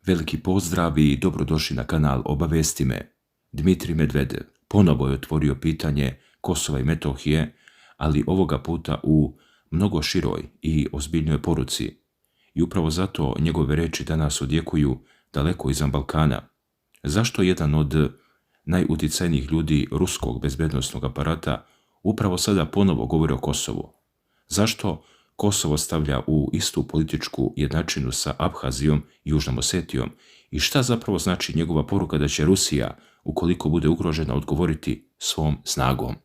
Veliki pozdrav i dobrodošli na kanal Obavesti me. Dmitrij Medvedev ponovo je otvorio pitanje Kosova i Metohije, ali ovoga puta u mnogo široj i ozbiljnoj poruci. I upravo zato njegove reči danas odjekuju daleko izvan Balkana. Zašto jedan od najuticajnijih ljudi ruskog bezbednosnog aparata upravo sada ponovo govori o Kosovu? Zašto Kosovo stavlja u istu političku jednačinu sa Abhazijom i Južnom Osetijom i šta zapravo znači njegova poruka da će Rusija, ukoliko bude ugrožena, odgovoriti svom snagom?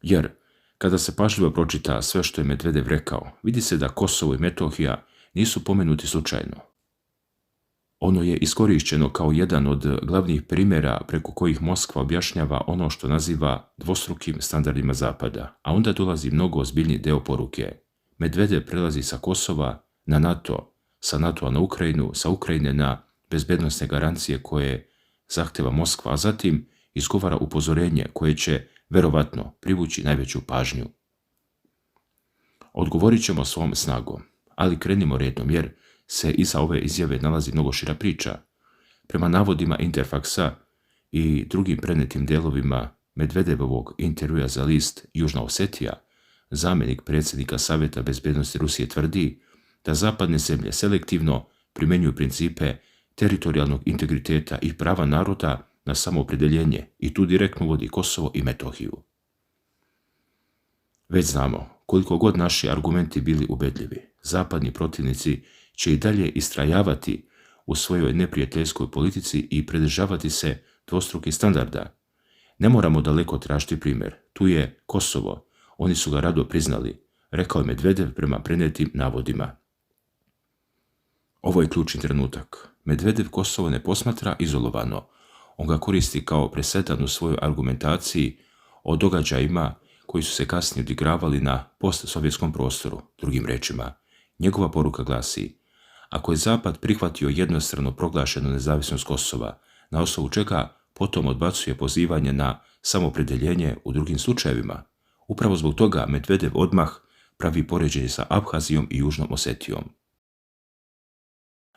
Jer kada se pažljivo pročita sve što je Medvedev rekao, vidi se da Kosovo i Metohija nisu pomenuti slučajno. Ono je iskorišćeno kao jedan od glavnih primjera preko kojih Moskva objašnjava ono što naziva dvostrukim standardima Zapada, a onda dolazi mnogo ozbiljniji deo poruke. Medvedev prelazi sa Kosova na NATO, sa NATO-a na Ukrajinu, sa Ukrajine na bezbednosne garancije koje zahteva Moskva, a zatim izgovara upozorenje koje će verovatno privući najveću pažnju. Odgovorit ćemo svom snagom, ali krenimo redom jer se iza ove izjave nalazi mnogo šira priča. Prema navodima Interfaxa i drugim prenetim delovima Medvedevovog intervjua za list Južna Osetija, zamjenik predsjednika Savjeta bezbednosti Rusije tvrdi da zapadne zemlje selektivno primjenjuju principe teritorijalnog integriteta i prava naroda na samoopredeljenje i tu direktno vodi Kosovo i Metohiju. Već znamo, koliko god naši argumenti bili ubedljivi, zapadni protivnici će i dalje istrajavati u svojoj neprijateljskoj politici i pridržavati se dvostrukih standarda. Ne moramo daleko tražiti primjer. Tu je Kosovo. Oni su ga rado priznali, rekao je Medvedev prema prenetim navodima. Ovo je ključni trenutak. Medvedev Kosovo ne posmatra izolovano. On ga koristi kao presedan u svojoj argumentaciji o događajima koji su se kasnije odigravali na postsovjetskom prostoru. Drugim rečima, njegova poruka glasi: ako je Zapad prihvatio jednostrano proglašenu nezavisnost Kosova, na osnovu čega potom odbacuje pozivanje na samoopredeljenje u drugim slučajevima, upravo zbog toga Medvedev odmah pravi poređenje sa Abhazijom i Južnom Osetijom.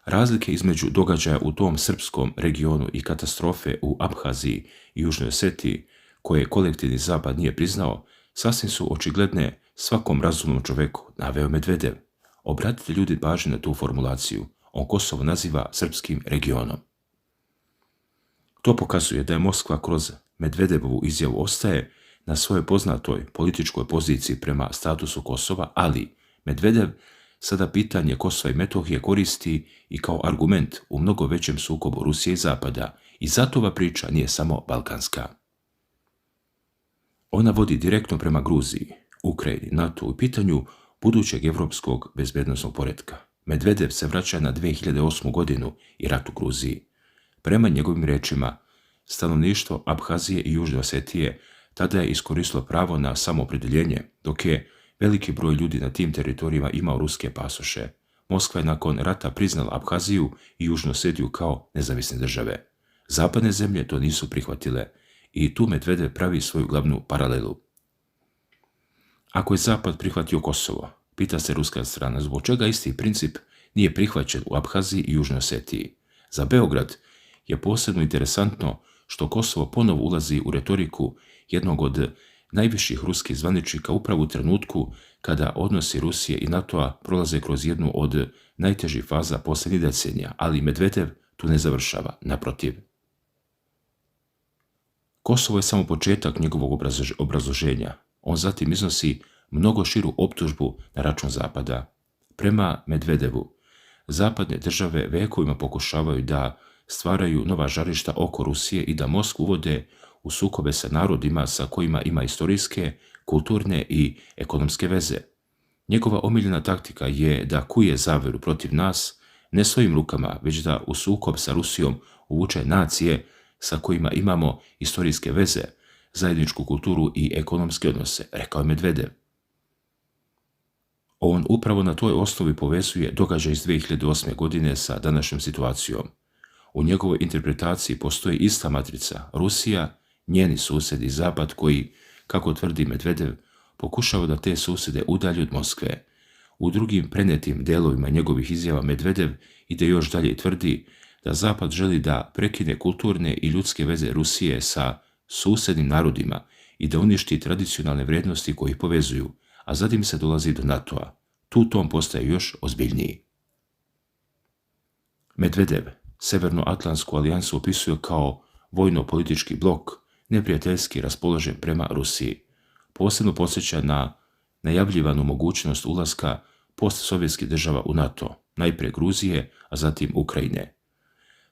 Razlike između događaja u tom srpskom regionu i katastrofe u Abhaziji i Južnoj Osetiji, koje kolektivni Zapad nije priznao, sasvim su očigledne svakom razumnom čoveku, naveo Medvedev. Obratite ljudi pažnju na tu formulaciju. On Kosovo naziva srpskim regionom. To pokazuje da je Moskva kroz Medvedevovu izjavu ostaje na svojoj poznatoj političkoj poziciji prema statusu Kosova, ali Medvedev sada pitanje Kosova i Metohije koristi i kao argument u mnogo većem sukobu Rusije i Zapada i zato ova priča nije samo balkanska. Ona vodi direktno prema Gruziji, Ukrajini, NATO u pitanju budućeg evropskog bezbednosnog poretka. Medvedev se vraća na 2008. godinu i rat u Gruziji. Prema njegovim rečima, stanovništvo Abhazije i Južne Osetije tada je iskoristilo pravo na samoopredeljenje, dok je veliki broj ljudi na tim teritorijima imao ruske pasoše. Moskva je nakon rata priznala Abhaziju i Južnu Osetiju kao nezavisne države. Zapadne zemlje to nisu prihvatile i tu Medvedev pravi svoju glavnu paralelu. Ako je Zapad prihvatio Kosovo, pita se ruska strana, zbog čega isti princip nije prihvaćen u Abhaziji i Južnoj Osetiji. Za Beograd je posebno interesantno što Kosovo ponovo ulazi u retoriku jednog od najviših ruskih zvaničnika upravo u trenutku kada odnosi Rusije i NATO-a prolaze kroz jednu od najtežih faza posljednjih decenija, ali Medvedev tu ne završava, naprotiv. Kosovo je samo početak njegovog obrazloženja. On zatim iznosi mnogo širu optužbu na račun Zapada. Prema Medvedevu, zapadne države vekovima pokušavaju da stvaraju nova žarišta oko Rusije i da Moskvu uvode u sukobe sa narodima sa kojima ima istorijske, kulturne i ekonomske veze. Njegova omiljena taktika je da kuje zaveru protiv nas ne svojim rukama, već da u sukob sa Rusijom uvuče nacije sa kojima imamo istorijske veze, zajedničku kulturu i ekonomske odnose, rekao je Medvedev. On upravo na toj osnovi povezuje događaj iz 2008. godine sa današnjom situacijom. U njegovoj interpretaciji postoji ista matrica: Rusija, njeni susjedi, Zapad koji, kako tvrdi Medvedev, pokušava da te susjede udalji od Moskve. U drugim prenetim delovima njegovih izjava Medvedev ide još dalje i tvrdi da Zapad želi da prekine kulturne i ljudske veze Rusije sa susjednim narodima i da uništi tradicionalne vrijednosti koji ih povezuju, a zatim se dolazi do NATO-a. Tu ton postaje još ozbiljniji. Medvedev Severnoatlantsku alijansu opisuje kao vojno-politički blok, neprijateljski raspoložen prema Rusiji. Posebno podsjeća na najavljivanu mogućnost ulaska postsovjetskih država u NATO, najprije Gruzije, a zatim Ukrajine.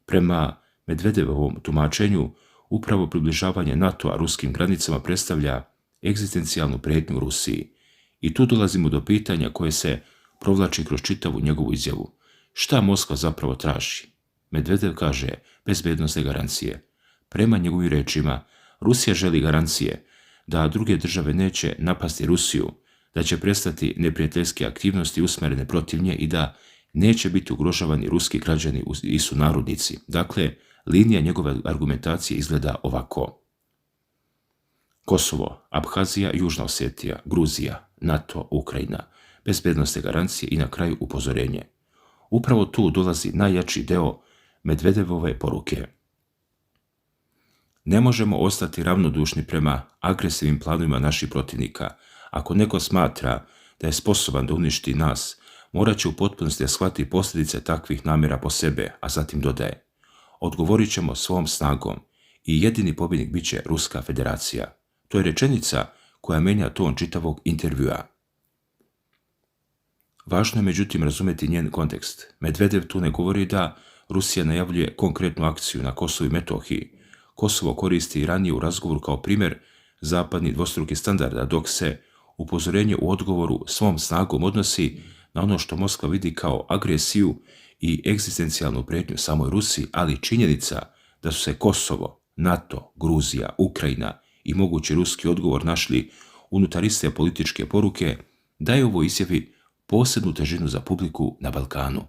Prema Medvedevovom tumačenju, upravo približavanje NATO-a ruskim granicama predstavlja egzistencijalnu prijetnju Rusiji. I tu dolazimo do pitanja koje se provlači kroz čitavu njegovu izjavu. Šta Moskva zapravo traži? Medvedev kaže bezbednosne garancije. Prema njegovim rečima, Rusija želi garancije da druge države neće napasti Rusiju, da će prestati neprijateljske aktivnosti usmjerene protiv nje i da neće biti ugrožavani ruski građani i sunarodnici. Dakle, linija njegove argumentacije izgleda ovako. Kosovo, Abhazija, Južna Osetija, Gruzija, NATO, Ukrajina, bezbednosne garancije i na kraju upozorenje. Upravo tu dolazi najjači deo Medvedevove poruke. Ne možemo ostati ravnodušni prema agresivnim planovima naših protivnika. Ako neko smatra da je sposoban da uništi nas, morat će u potpunosti da shvati posljedice takvih namjera po sebe, a zatim dodaje. Odgovorit ćemo svom snagom i jedini pobjednik bit će Ruska federacija. To je rečenica koja menja ton čitavog intervjua. Važno je međutim razumjeti njen kontekst. Medvedev tu ne govori da Rusija najavljuje konkretnu akciju na Kosovu i Metohiji. Kosovo koristi i ranije u razgovoru kao primjer zapadnih dvostrukih standarda, dok se upozorenje u odgovoru svom snagom odnosi na ono što Moskva vidi kao agresiju i egzistencijalnu prijetnju samoj Rusiji, ali činjenica da su se Kosovo, NATO, Gruzija, Ukrajina i mogući ruski odgovor našli unutar iste političke poruke, daje ovoj izjavi posebnu težinu za publiku na Balkanu.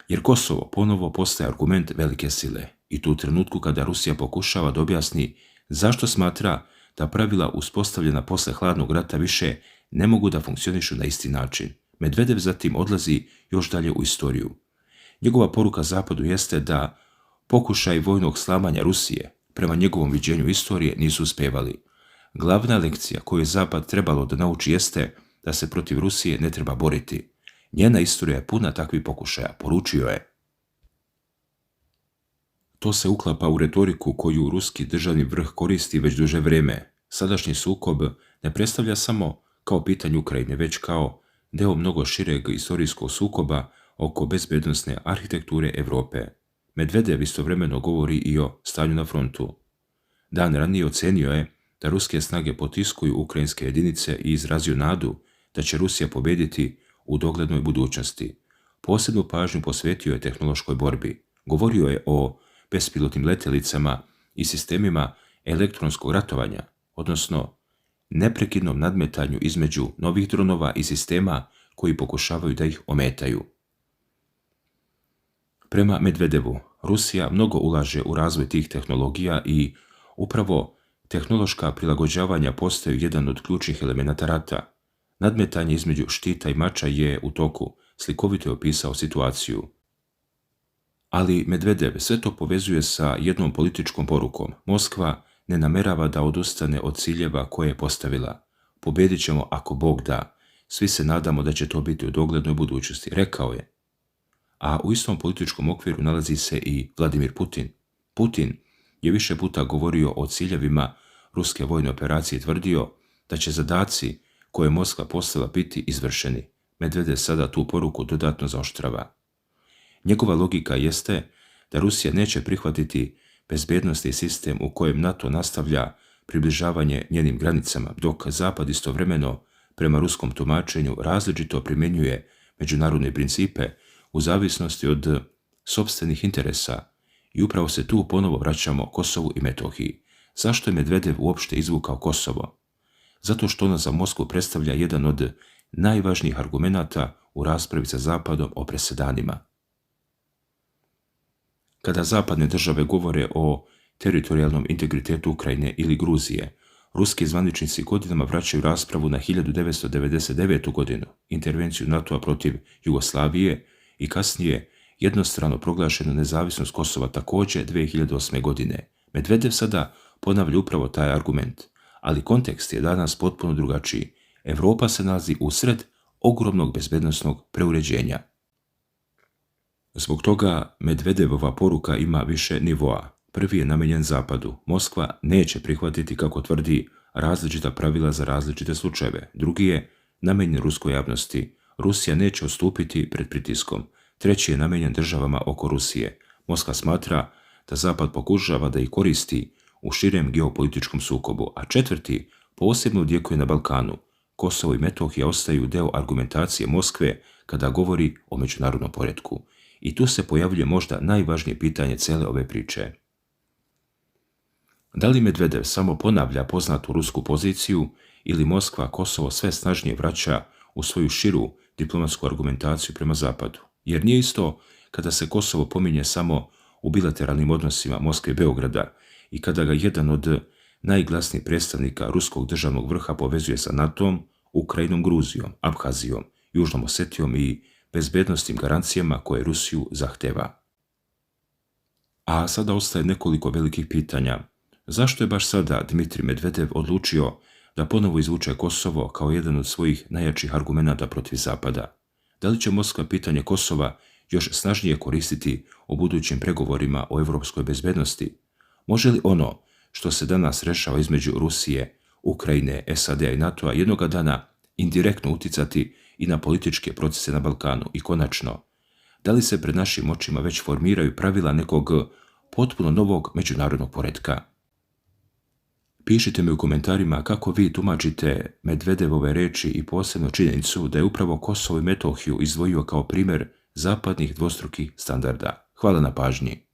Jer Kosovo ponovo postaje argument velike sile i tu trenutku kada Rusija pokušava da objasni zašto smatra da pravila uspostavljena posle hladnog rata više ne mogu da funkcionišu na isti način. Medvedev zatim odlazi još dalje u istoriju. Njegova poruka Zapadu jeste da pokušaj vojnog slamanja Rusije prema njegovom viđenju istorije nisu uspevali. Glavna lekcija koju je Zapad trebalo da nauči jeste da se protiv Rusije ne treba boriti. Njena istorija je puna takvih pokušaja, poručio je. To se uklapa u retoriku koju ruski državni vrh koristi već duže vrijeme. Sadašnji sukob ne predstavlja samo kao pitanje Ukrajine, već kao deo mnogo šireg istorijskog sukoba oko bezbednosne arhitekture Europe. Medvedev istovremeno govori i o stanju na frontu. Dan ranije ocenio je da ruske snage potiskuju ukrajinske jedinice i izrazio nadu da će Rusija pobjediti u doglednoj budućnosti. Posebnu pažnju posvetio je tehnološkoj borbi. Govorio je o bespilotnim letjelicama i sistemima elektronskog ratovanja, odnosno neprekidnom nadmetanju između novih dronova i sistema koji pokušavaju da ih ometaju. Prema Medvedevu, Rusija mnogo ulaže u razvoj tih tehnologija i upravo tehnološka prilagođavanja postaju jedan od ključnih elemenata rata. Nadmetanje između štita i mača je u toku, slikovito je opisao situaciju. Ali Medvedev sve to povezuje sa jednom političkom porukom. Moskva ne namerava da odustane od ciljeva koje je postavila. Pobjedit ćemo ako Bog da. Svi se nadamo da će to biti u doglednoj budućnosti, rekao je. A u istom političkom okviru nalazi se i Vladimir Putin. Putin je više puta govorio o ciljevima ruske vojne operacije i tvrdio da će zadaci koje je Moskva postavila biti izvršeni. Medvedev sada tu poruku dodatno zaoštrava. Njegova logika jeste da Rusija neće prihvatiti bezbednosni sistem u kojem NATO nastavlja približavanje njenim granicama, dok Zapad istovremeno prema ruskom tumačenju različito primjenjuje međunarodne principe u zavisnosti od sopstvenih interesa i upravo se tu ponovo vraćamo Kosovu i Metohiji. Zašto je Medvedev uopšte izvukao Kosovo? Zato što ona za Moskvu predstavlja jedan od najvažnijih argumenata u raspravi sa Zapadom o presedanima. Kada zapadne države govore o teritorijalnom integritetu Ukrajine ili Gruzije, ruski zvaničnici godinama vraćaju raspravu na 1999. godinu, intervenciju NATO-a protiv Jugoslavije i kasnije jednostrano proglašenu nezavisnost Kosova također 2008. godine. Medvedev sada ponavlja upravo taj argument, ali kontekst je danas potpuno drugačiji. Europa se nalazi usred ogromnog bezbednosnog preuređenja. Zbog toga Medvedevova poruka ima više nivoa. Prvi je namijenjen Zapadu. Moskva neće prihvatiti, kako tvrdi, različita pravila za različite slučajeve. Drugi je namijenjen ruskoj javnosti. Rusija neće odstupiti pred pritiskom. Treći je namijenjen državama oko Rusije. Moskva smatra da Zapad pokušava da ih koristi u širem geopolitičkom sukobu, a četvrti posebno udjekuje na Balkanu. Kosovo i Metohija ostaju deo argumentacije Moskve kada govori o međunarodnom poretku. I tu se pojavljuje možda najvažnije pitanje cele ove priče. Da li Medvedev samo ponavlja poznatu rusku poziciju ili Moskva Kosovo sve snažnije vraća u svoju širu diplomatsku argumentaciju prema Zapadu? Jer nije isto kada se Kosovo pominje samo u bilateralnim odnosima Moskve i Beograda i kada ga jedan od najglasnijih predstavnika ruskog državnog vrha povezuje sa NATO-om, Ukrajinom, Gruzijom, Abhazijom, Južnom Osetijom i bezbednostnim garancijama koje Rusiju zahteva. A sada ostaje nekoliko velikih pitanja. Zašto je baš sada Dmitrij Medvedev odlučio da ponovo izvuče Kosovo kao jedan od svojih najjačih argumenata protiv Zapada? Da li će Moskva pitanje Kosova još snažnije koristiti u budućim pregovorima o europskoj bezbednosti? Može li ono što se danas rešava između Rusije, Ukrajine, SAD-a i NATO-a jednoga dana indirektno uticati i na političke procese na Balkanu? I konačno, da li se pred našim očima već formiraju pravila nekog potpuno novog međunarodnog poretka? Pišite mi u komentarima kako vi tumačite Medvedevove reči i posebno činjenicu da je upravo Kosovo i Metohiju izdvojio kao primjer zapadnih dvostrukih standarda. Hvala na pažnji.